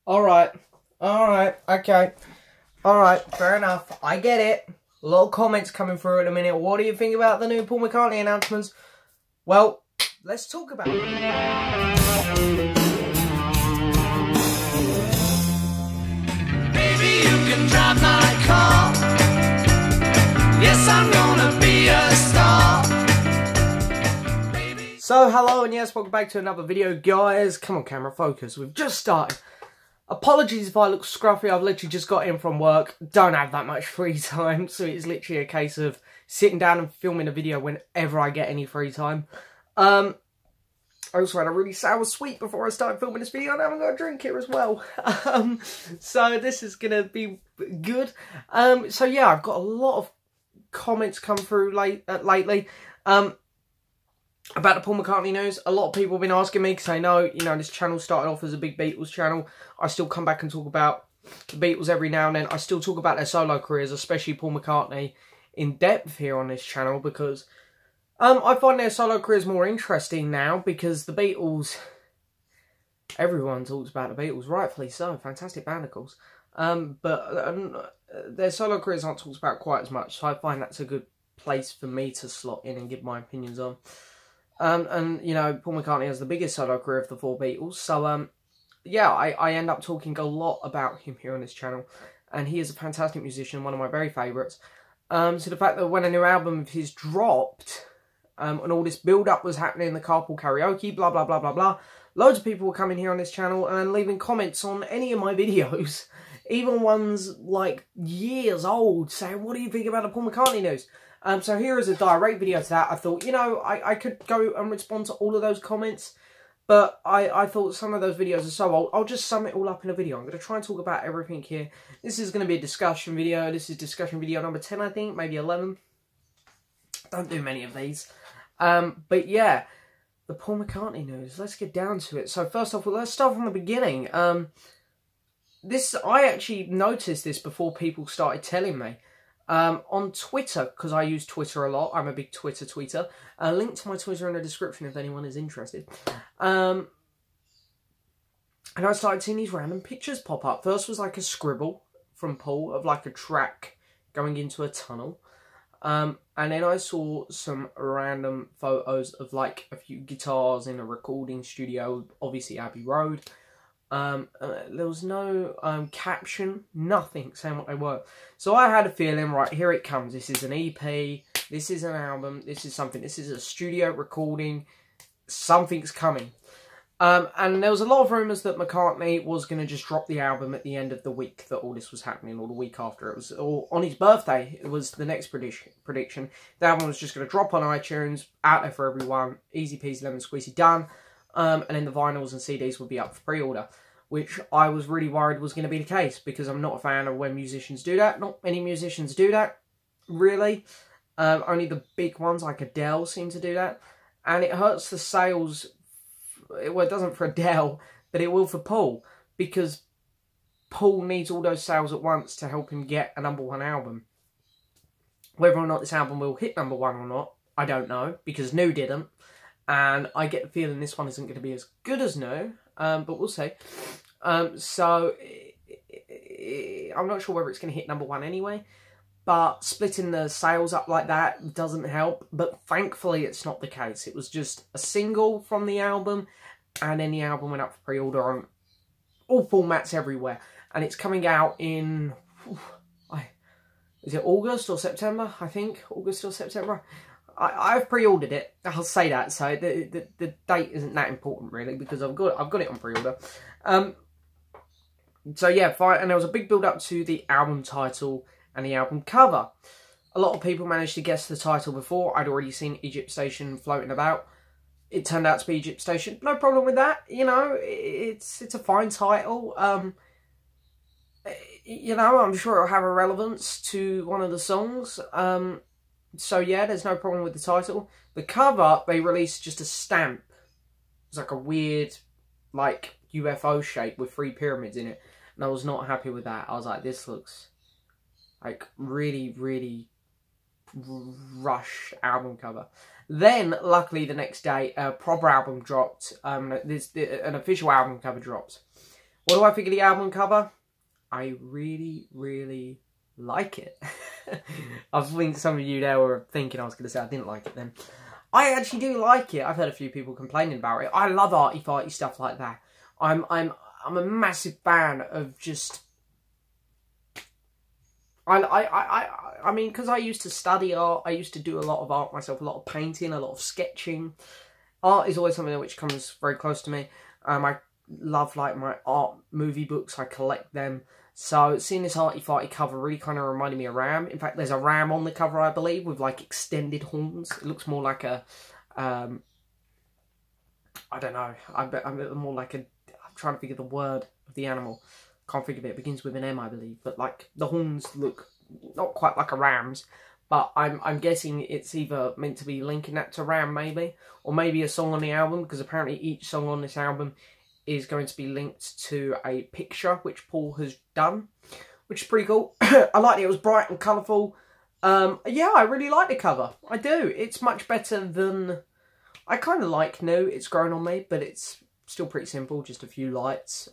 Alright, okay. Alright, fair enough. I get it. A lot of comments coming through in a minute. What do you think about the new Paul McCartney announcements? Well, let's talk about it. Baby, you can drive my car. Yes, I'm gonna be a star. Baby. So, hello and yes, welcome back to another video, guys. Come on, camera, focus. We've just started. Apologies if I look scruffy, I've literally just got in from work, don't have that much free time, so it's literally a case of sitting down and filming a video whenever I get any free time. I also had a really sour sweet before I started filming this video, and I haven't got a drink here as well. So this is going to be good. So yeah, I've got a lot of comments come through lately. About the Paul McCartney news. A lot of people have been asking me because I know, this channel started off as a big Beatles channel. I still come back and talk about the Beatles every now and then. I still talk about their solo careers, especially Paul McCartney, in depth here on this channel because I find their solo careers more interesting now because the Beatles, everyone talks about the Beatles, rightfully so, fantastic band of course. But their solo careers aren't talked about quite as much, so I find that's a good place for me to slot in and give my opinions on. Paul McCartney has the biggest solo career of the four Beatles, so, yeah, I end up talking a lot about him here on this channel, and he is a fantastic musician, one of my very favourites. So the fact that when a new album of his dropped, and all this build-up was happening in the carpool karaoke, blah, blah, blah, blah, blah, loads of people were coming here on this channel and leaving comments on any of my videos, even ones, like, years old, saying, what do you think about the Paul McCartney news? So here is a direct video to that. I thought, I could go and respond to all of those comments, but I thought some of those videos are so old, I'll just sum it all up in a video. I'm going to try and talk about everything here. This is going to be a discussion video. This is discussion video number 10, I think, maybe 11. Don't do many of these. But yeah, the Paul McCartney news. Let's get down to it. So first off, let's start from the beginning. I actually noticed this before people started telling me. On Twitter, because I use Twitter a lot, I'm a big Twitter tweeter, link to my Twitter in the description if anyone is interested, and I started seeing these random pictures pop up. First was like a scribble from Paul of like a track going into a tunnel, and then I saw some random photos of like a few guitars in a recording studio, obviously Abbey Road. There was no caption, nothing saying what they were. So I had a feeling, right, here it comes. This is an EP, this is an album, this is something, this is a studio recording, something's coming. And there was a lot of rumours that McCartney was going to just drop the album at the end of the week that all this was happening, or the week after. It was, or on his birthday, it was the next prediction. The album was just going to drop on iTunes, out there for everyone, easy peasy lemon squeezy, done. And then the vinyls and CDs would be up for pre-order, which I was really worried was going to be the case, because I'm not a fan of when musicians do that. Not many musicians do that, really. Only the big ones, like Adele, seem to do that. And it hurts the sales, well, it doesn't for Adele, but it will for Paul, because Paul needs all those sales at once to help him get a #1 album. Whether or not this album will hit #1 or not, I don't know, because New didn't. And I get the feeling this one isn't going to be as good as New, but we'll see. So, I'm not sure whether it's going to hit #1 anyway, but splitting the sales up like that doesn't help. But thankfully, it's not the case. It was just a single from the album, and then the album went up for pre-order on all formats everywhere. And it's coming out in, is it August or September? I think, August or September. I've pre-ordered it. I'll say that. So the date isn't that important really, because I've got it on pre-order. So yeah, fine. And there was a big build up to the album title and the album cover. A lot of people managed to guess the title before. I'd already seen Egypt Station floating about. It turned out to be Egypt Station. No problem with that. It's a fine title. I'm sure it'll have a relevance to one of the songs. So yeah, there's no problem with the title. The cover, they released just a stamp. It's like a weird, like, UFO shape with 3 pyramids in it. And I was not happy with that. I was like, this looks like really, really rushed album cover. Then, luckily, the next day, a proper album dropped. An official album cover dropped, What do I think of the album cover? I really, really like it. I think some of you there were thinking I was going to say I didn't like it then. I actually do like it. I've heard a few people complaining about it. I love arty-farty stuff like that. I'm a massive fan of just... I mean, because I used to study art, I used to do a lot of art myself, a lot of painting, a lot of sketching. Art is always something which comes very close to me. I love, like, my art movie books, I collect them. So, seeing this arty-farty cover really kind of reminded me of Ram. In fact, there's a Ram on the cover, I believe, with, like, extended horns. It looks more like a, I don't know, I'm more like a, I'm trying to think of the word of the animal. Can't think of it. It begins with an M, I believe. But, like, the horns look not quite like a ram's. But I'm guessing it's either meant to be linking that to Ram, maybe. Or maybe a song on the album. Because apparently each song on this album is going to be linked to a picture which Paul has done. Which is pretty cool. I liked it. It was bright and colourful. Yeah, I really like the cover. I do. It's much better than... I kind of like New. It's grown on me. But it's still pretty simple. Just a few lights.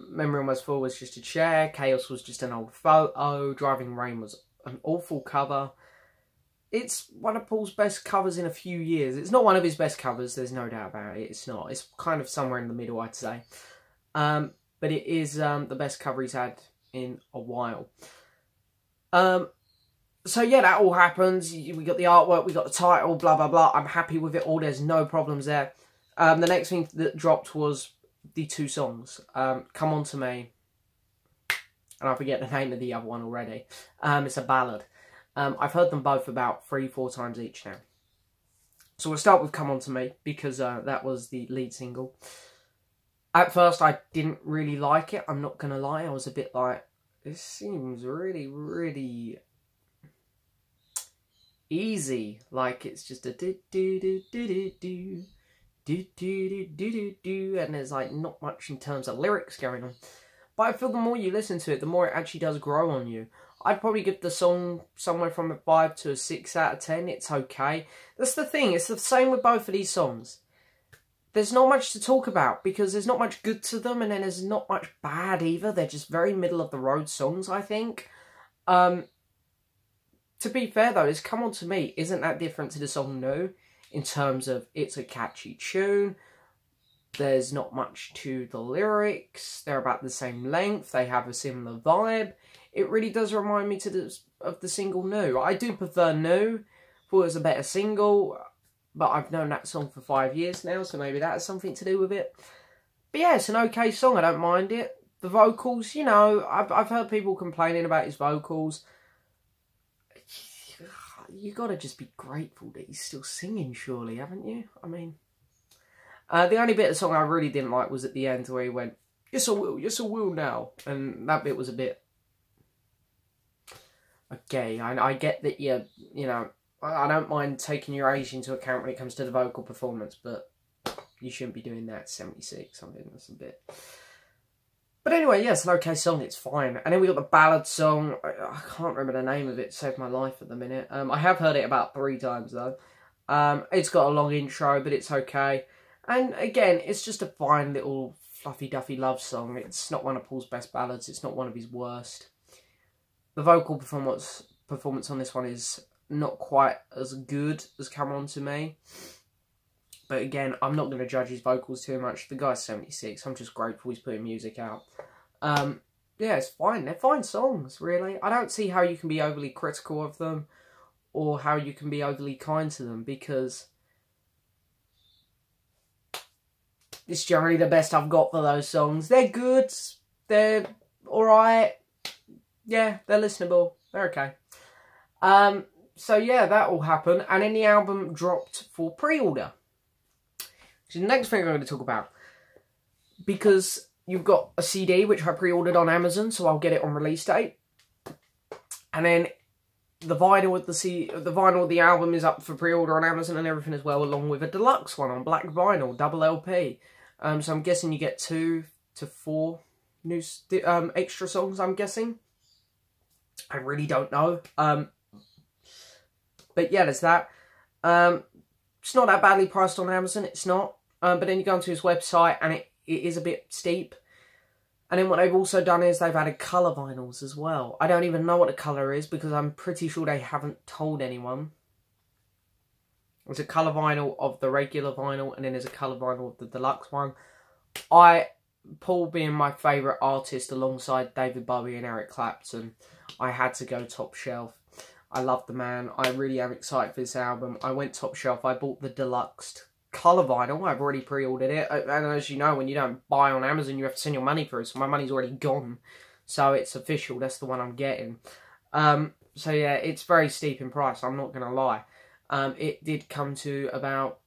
Memory Almost Full was just a chair. Chaos was just an old photo. Driving Rain was an awful cover. It's one of Paul's best covers in a few years. It's not one of his best covers, there's no doubt about it. It's not. It's kind of somewhere in the middle, I'd say. But it is the best cover he's had in a while. So yeah, that all happens. We got the artwork, we got the title, blah, blah, blah. I'm happy with it all. There's no problems there. The next thing that dropped was the two songs. Come On To Me. And I forget the name of the other one already. It's a ballad. I've heard them both about 3-4 times each now. So we'll start with Come On To Me, because that was the lead single. At first, I didn't really like it. I'm not going to lie. I was a bit like, this seems really, really easy. Like, it's just a do-do-do-do-do-do. Do-do-do-do-do-do. And there's, like, not much in terms of lyrics going on. But I feel the more you listen to it, the more it actually does grow on you. I'd probably give the song somewhere from a 5 to a 6 out of 10. It's okay. That's the thing. It's the same with both of these songs. There's not much to talk about because there's not much good to them, and then there's not much bad either. They're just very middle-of-the-road songs, I think. To be fair, though, this Come On To Me isn't that different to the song New in terms of it's a catchy tune. There's not much to the lyrics. They're about the same length. They have a similar vibe. It really does remind me of the single New. I do prefer New. Thought it was a better single. But I've known that song for 5 years now, so maybe that has something to do with it. But yeah, it's an okay song. I don't mind it. The vocals, you know, I've heard people complaining about his vocals. You got to just be grateful that he's still singing, surely, haven't you? I mean... the only bit of the song I really didn't like was at the end where he went, yes I will now. And that bit was a bit... Okay, I get that you know, I don't mind taking your age into account when it comes to the vocal performance, but you shouldn't be doing that at 76. I mean, that's a bit... But anyway, yeah, it's an okay song, it's fine. And then we got the ballad song. I can't remember the name of it, saved my life at the minute. I have heard it about 3 times, though. It's got a long intro, but it's okay. And again, it's just a fine little fluffy-duffy love song. It's not one of Paul's best ballads. It's not one of his worst. The vocal performance on this one is not quite as good as Come On To Me. But again, I'm not going to judge his vocals too much. The guy's 76. I'm just grateful he's putting music out. Yeah, it's fine. They're fine songs, really. I don't see how you can be overly critical of them or how you can be overly kind to them, because it's generally the best I've got for those songs. They're good. They're alright. Yeah, they're listenable. They're okay. So yeah, that all happened. And then the album dropped for pre-order. Which is the next thing I'm going to talk about. Because you've got a CD, which I pre-ordered on Amazon, so I'll get it on release date. And then the vinyl of the album is up for pre-order on Amazon and everything as well, along with a deluxe one on black vinyl, double LP. So I'm guessing you get 2 to 4 new extra songs, I'm guessing. I really don't know. But yeah, there's that. It's not that badly priced on Amazon, it's not. But then you go onto his website and it is a bit steep. And then what they've also done is they've added colour vinyls as well. I don't even know what the colour is because I'm pretty sure they haven't told anyone. There's a colour vinyl of the regular vinyl and then there's a colour vinyl of the deluxe one. Paul being my favourite artist alongside David Bowie and Eric Clapton, I had to go top shelf. I love the man. I really am excited for this album. I went top shelf. I bought the deluxe colour vinyl. I've already pre-ordered it. And as you know, when you don't buy on Amazon, you have to send your money through. So my money's already gone. So it's official. That's the one I'm getting. So yeah, it's very steep in price. I'm not going to lie. It did come to about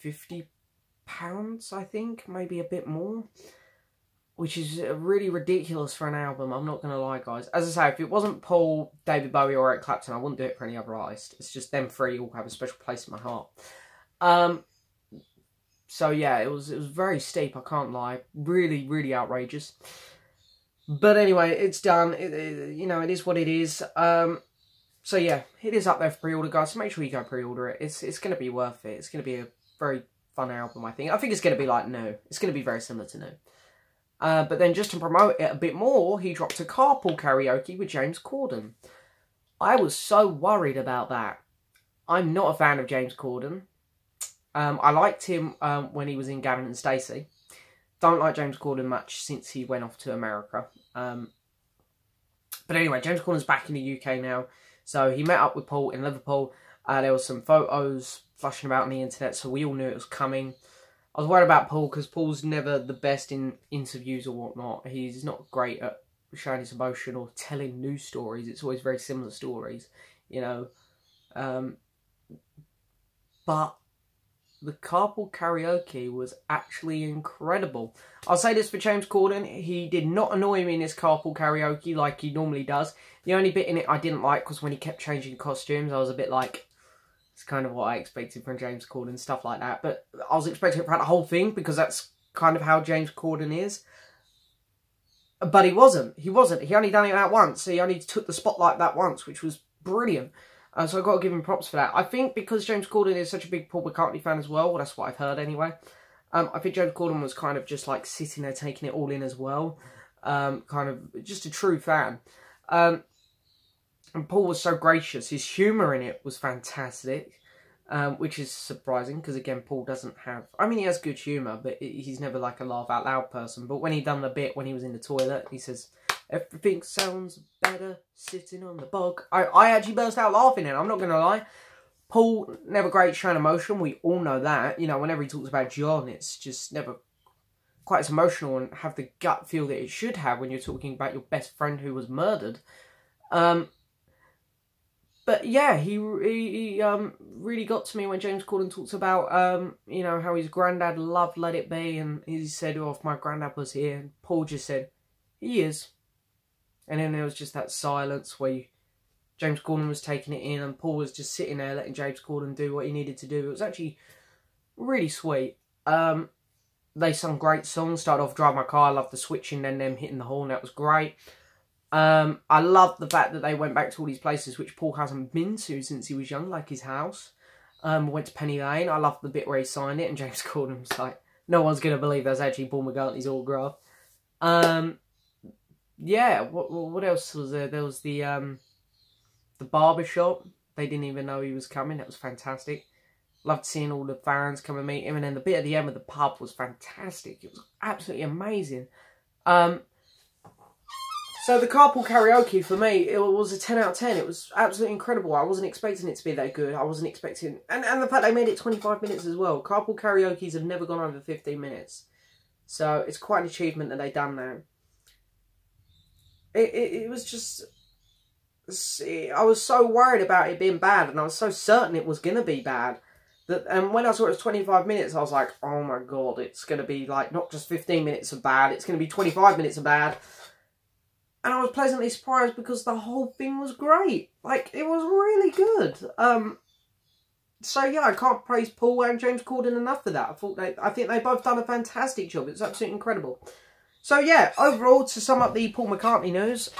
£50, I think. Maybe a bit more. Which is really ridiculous for an album. I'm not going to lie, guys. As I say, if it wasn't Paul, David Bowie or Eric Clapton, I wouldn't do it for any other artist. It's just them three all have a special place in my heart. So yeah, it was very steep, I can't lie. Really, really outrageous. But anyway, it's done. You know, it is what it is. So yeah, it is up there for pre-order, guys. So make sure you go pre-order it. It's going to be worth it. It's going to be a very fun album, I think. I think it's going to be like New. It's going to be very similar to New. But then just to promote it a bit more, he dropped a Carpool Karaoke with James Corden. I was so worried about that. I'm not a fan of James Corden. I liked him when he was in Gavin and Stacey. Don't like James Corden much since he went off to America. But anyway, James Corden's back in the UK now. So he met up with Paul in Liverpool. There was some photos flashing about on the internet, so we all knew it was coming. I was worried about Paul because Paul's never the best in interviews or whatnot. He's not great at showing his emotion or telling new stories. It's always very similar stories, you know. But the Carpool Karaoke was actually incredible. I'll say this for James Corden. He did not annoy me in this Carpool Karaoke like he normally does. The only bit in it I didn't like was when he kept changing costumes. I was a bit like, it's kind of what I expected from James Corden, stuff like that. But I was expecting it throughout the whole thing because that's kind of how James Corden is. But he wasn't. He wasn't. He only done it that once. He only took the spotlight that once, which was brilliant. So I've got to give him props for that. I think because James Corden is such a big Paul McCartney fan as well, that's what I've heard anyway. I think James Corden was kind of just like sitting there taking it all in as well. Kind of just a true fan. And Paul was so gracious. His humour in it was fantastic. Which is surprising because again, Paul doesn't have... I mean, he has good humour, but he's never like a laugh out loud person. But when he done the bit when he was in the toilet, he says, "Everything sounds better sitting on the bog." I actually burst out laughing, and I'm not going to lie. Paul, never great showing emotion. We all know that. You know, whenever he talks about John, it's just never quite as emotional and have the gut feel that it should have when you're talking about your best friend who was murdered. But yeah, he really got to me when James Corden talks about, you know, how his granddad loved Let It Be. And he said, "Oh, if my granddad was here." And Paul just said, "He is." And then there was just that silence where James Corden was taking it in and Paul was just sitting there letting James Corden do what he needed to do. It was actually really sweet. They sung great songs. Started off Drive My Car. I loved the switching, then them hitting the horn. That was great. I love the fact that they went back to all these places which Paul hasn't been to since he was young, like his house. Went to Penny Lane. I love the bit where he signed it and James Corden was like, "No one's going to believe that's actually Paul McCartney's autograph." Yeah, what else was there? There was the barber shop. They didn't even know he was coming. That was fantastic. Loved seeing all the fans come and meet him. And then the bit at the end of the pub was fantastic. It was absolutely amazing. So the Carpool Karaoke, for me, it was a 10 out of 10. It was absolutely incredible. I wasn't expecting it to be that good. I wasn't expecting... And the fact they made it 25 minutes as well. Carpool Karaokes have never gone over 15 minutes. So it's quite an achievement that they've done now. It was just... I was so worried about it being bad, and I was so certain it was going to be bad. And when I saw it was 25 minutes, I was like, oh my god, it's going to be like not just 15 minutes of bad, it's going to be 25 minutes of bad. And I was pleasantly surprised because the whole thing was great. Like, it was really good. So yeah, I can't praise Paul and James Corden enough for that. I think they both done a fantastic job. It's absolutely incredible. So yeah, overall, to sum up the Paul McCartney news,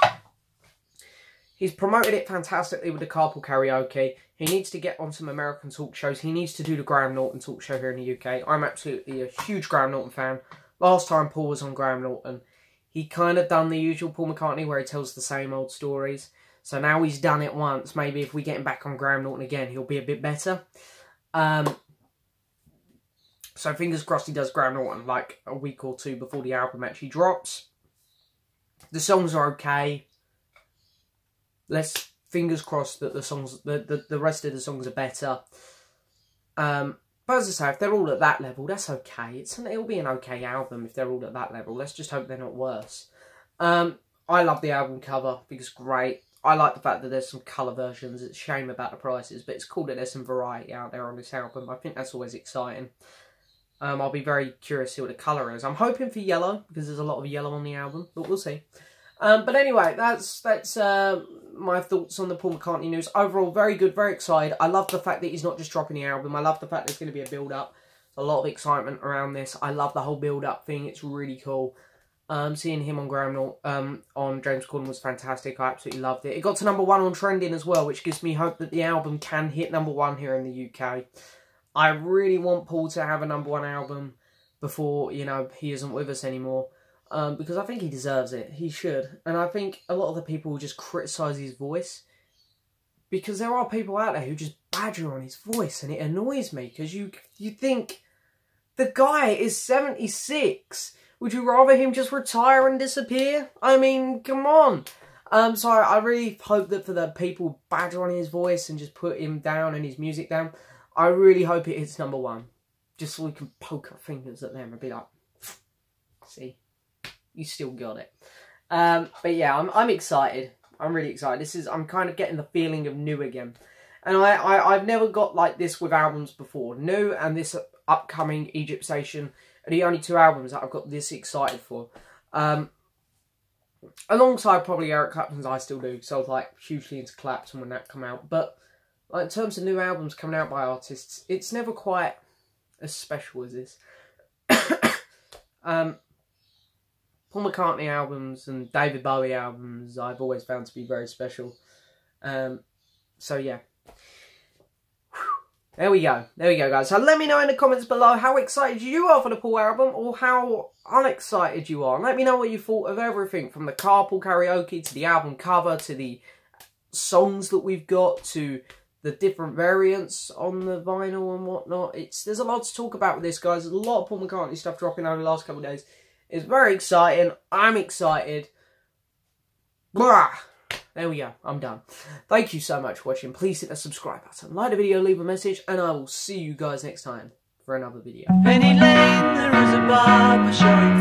he's promoted it fantastically with the Carpool Karaoke. He needs to get on some American talk shows. He needs to do the Graham Norton talk show here in the UK. I'm absolutely a huge Graham Norton fan. Last time Paul was on Graham Norton, he kind of done the usual Paul McCartney where he tells the same old stories. So now he's done it once. Maybe if we get him back on Graham Norton again, he'll be a bit better. So fingers crossed he does Graham Norton like a week or two before the album actually drops. The songs are okay. Let's fingers crossed that the songs, the rest of the songs are better. But as I say, if they're all at that level, that's okay. It'll be an okay album if they're all at that level. Let's just hope they're not worse. I love the album cover. I think it's great. I like the fact that there's some colour versions. It's a shame about the prices, but it's cool that there's some variety out there on this album. I think that's always exciting. I'll be very curious to see what the colour is. I'm hoping for yellow, because there's a lot of yellow on the album, but we'll see. But anyway, that's my thoughts on the Paul McCartney news. Overall, very good, very excited. I love the fact that he's not just dropping the album. I love the fact there's going to be a build-up. There's a lot of excitement around this. I love the whole build-up thing. It's really cool. Seeing him on Graham Norton, on James Corden was fantastic. I absolutely loved it. It got to #1 on trending as well, which gives me hope that the album can hit #1 here in the UK. I really want Paul to have a #1 album before, you know, he isn't with us anymore. Because I think he deserves it. He should. And I think a lot of the people will just criticise his voice. Because there are people out there who just badger on his voice. And it annoys me. Because you think, the guy is 76. Would you rather him just retire and disappear? I mean, come on. So I really hope that for the people badger on his voice and just put him down and his music down, I really hope it hits #1. Just so we can poke our fingers at them and be like, see, you still got it. But yeah, I'm excited. I'm really excited. I'm kind of getting the feeling of new again. And I've never got like this with albums before. New and this upcoming Egypt Station are the only two albums that I've got this excited for. Alongside probably Eric Clapton's I Still Do, because I was like hugely into Clapton when that came out. But like, in terms of new albums coming out by artists, it's never quite as special as this. Paul McCartney albums and David Bowie albums I've always found to be very special. So yeah. There we go, guys. So let me know in the comments below how excited you are for the Paul album, or how unexcited you are. And let me know what you thought of everything, from the carpool karaoke, to the album cover, to the songs that we've got, to the different variants on the vinyl and whatnot. There's a lot to talk about with this, guys. There's a lot of Paul McCartney stuff dropping over the last couple of days. It's very exciting. I'm excited. Blah. There we go. I'm done. Thank you so much for watching. Please hit the subscribe button, like the video, leave a message, and I will see you guys next time for another video. Penny Lane, there is a barber showing